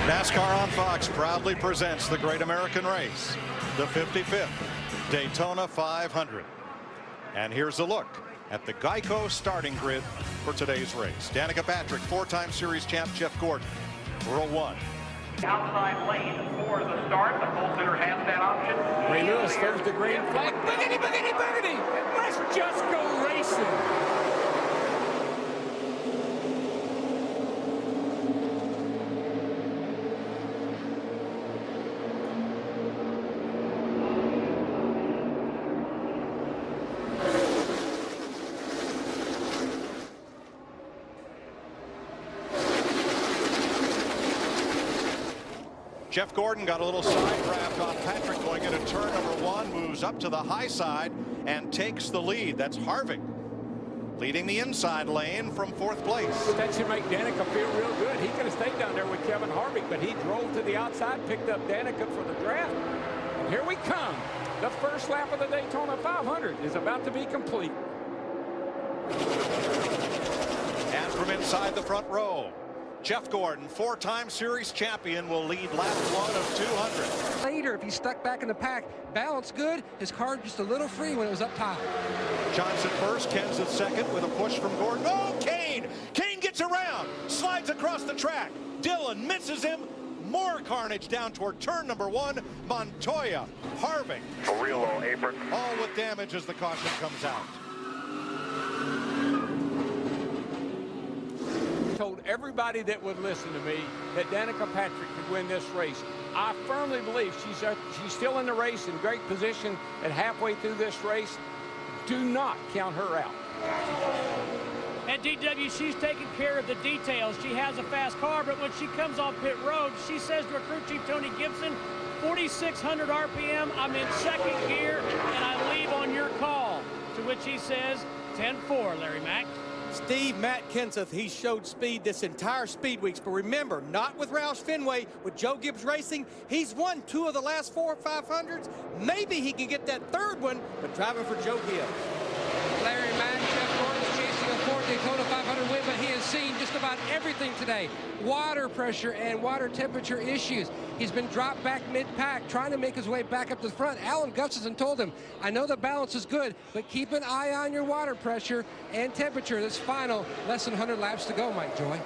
NASCAR on Fox proudly presents the Great American Race, the 55th Daytona 500. And here's a look at the Geico starting grid for today's race. Danica Patrick, four-time series champ Jeff Gordon, row one. Outside lane for the start. The pole sitter has that option. Ray Lewis throws the green flag. Boogity, boogity, boogity. Let's just go racing. Jeff Gordon got a little side draft on Patrick going into turn number one, moves up to the high side and takes the lead. That's Harvick leading the inside lane from fourth place. That should make Danica feel real good. He could have stayed down there with Kevin Harvick, but he drove to the outside, picked up Danica for the draft. And here we come. The first lap of the Daytona 500 is about to be complete. And from inside the front row, Jeff Gordon, four-time series champion, will lead lap one of 200. Later, if he's stuck back in the pack, balance good, his car just a little free when it was up top. Johnson first, Kenseth second with a push from Gordon. Oh, Kane! Kane gets around, slides across the track. Dillon misses him. More carnage down toward turn number one. Montoya, Harvick. A real low apron. All with damage as the caution comes out. Told everybody that would listen to me that Danica Patrick could win this race. I firmly believe she's still in the race, in great position at halfway through this race. Do not count her out. At DW, she's taking care of the details. She has a fast car, but when she comes off pit road, she says to her crew chief, Tony Gibson, 4,600 RPM, I'm in second gear, and I leave on your call. To which he says, 10-4, Larry Mack. Steve, Matt Kenseth, he showed speed this entire speed weeks, but remember, not with Roush Fenway, with Joe Gibbs Racing. He's won 2 of the last 4 500s. Maybe he can get that third one, but driving for Joe Gibbs. Larry Mack, Jeff Gordon's chasing a fourth Daytona 500 win, but he has seen just about everything today. Water pressure and water temperature issues. He's been dropped back mid-pack, trying to make his way back up to the front. Alan Gustafson told him, I know the balance is good, but keep an eye on your water pressure and temperature. This final, less than 100 laps to go, Mike Joy.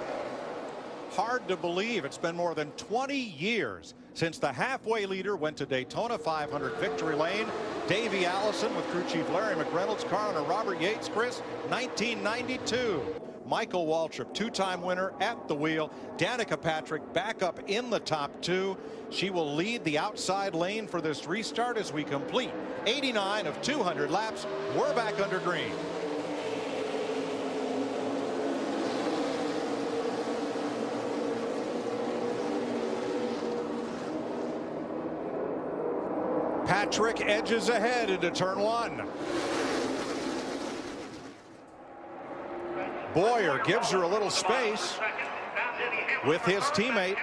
Hard to believe it's been more than 20 years since the halfway leader went to Daytona 500 victory lane. Davey Allison with crew chief Larry McReynolds, car owner Robert Yates, Chris, 1992. Michael Waltrip, two-time winner at the wheel. Danica Patrick back up in the top two. She will lead the outside lane for this restart as we complete 89 of 200 laps. We're back under green. Patrick edges ahead into turn one. Boyer gives her a little space with his teammate,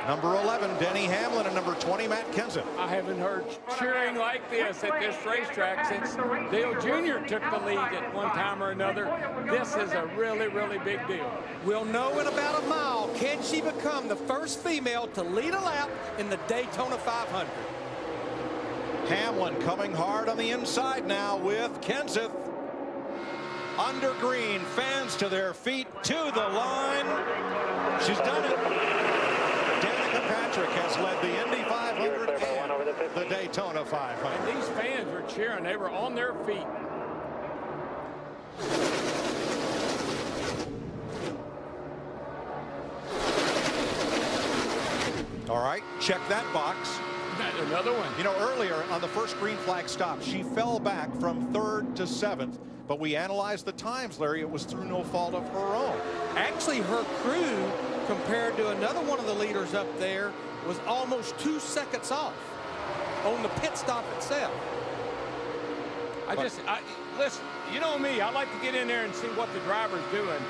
number 11, Denny Hamlin, and number 20, Matt Kenseth. I haven't heard cheering like this at this racetrack since Dale Jr. took the lead at one time or another. This is a really, really big deal. We'll know in about a mile, can she become the first female to lead a lap in the Daytona 500? Hamlin coming hard on the inside now with Kenseth. Under green, fans to their feet, to the line. She's done it. Danica Patrick has led the Indy 500 and the Daytona 500. And these fans were cheering. They were on their feet. All right, check that box. Another one. You know, earlier on the first green flag stop, she fell back from 3rd to 7th, but we analyzed the times, Larry. It was through no fault of her own. Actually, her crew, compared to another one of the leaders up there, was almost 2 seconds off on the pit stop itself. Listen, you know me, I like to get in there and see what the driver's doing.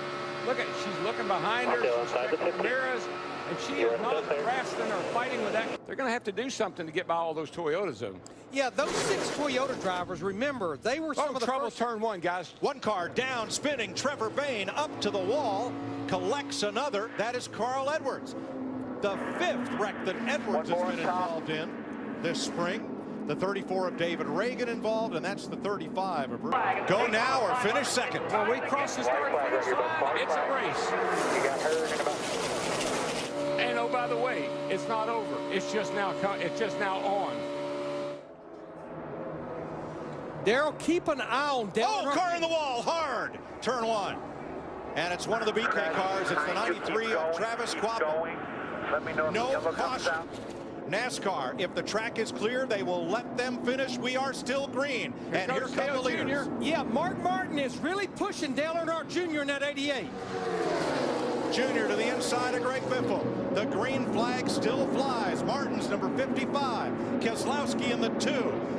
Look at, she's looking behind her, she's checking mirrors, and she is not wrestling or fighting with that. They're going to have to do something to get by all those Toyotas of them. Yeah, those 6 Toyota drivers, remember, they were some of the trouble first. turn one, guys. One car down, spinning. Trevor Bayne up to the wall, collects another. That is Carl Edwards. the 5th wreck that Edwards has been involved in this spring. The 34 of David Reagan involved, and that's the 35 of Bruce. Go now or finish second. When we cross the start finish line, it's a race. And oh, by the way, it's not over. It's just now on. Darrell, keep an eye on Dale. Oh, car in the wall, hard. Turn 1. And it's one of the BK cars. It's the 93 of Travis Quapple. No caution. NASCAR, if the track is clear, they will let them finish. We are still green. And here come the leaders. Yeah, Mark Martin is really pushing Dale Earnhardt Jr. in that 88. Junior to the inside of Greg Biffle. The green flag still flies. Martin's number 55. Keselowski in the 2.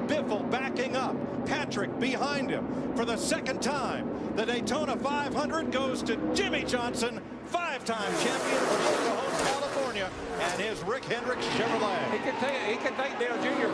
Biffle backing up. Patrick behind him. For the second time, the Daytona 500 goes to Jimmy Johnson, 5-time champion from Oklahoma, California, and his Rick Hendricks Chevrolet. He can take Dale Jr.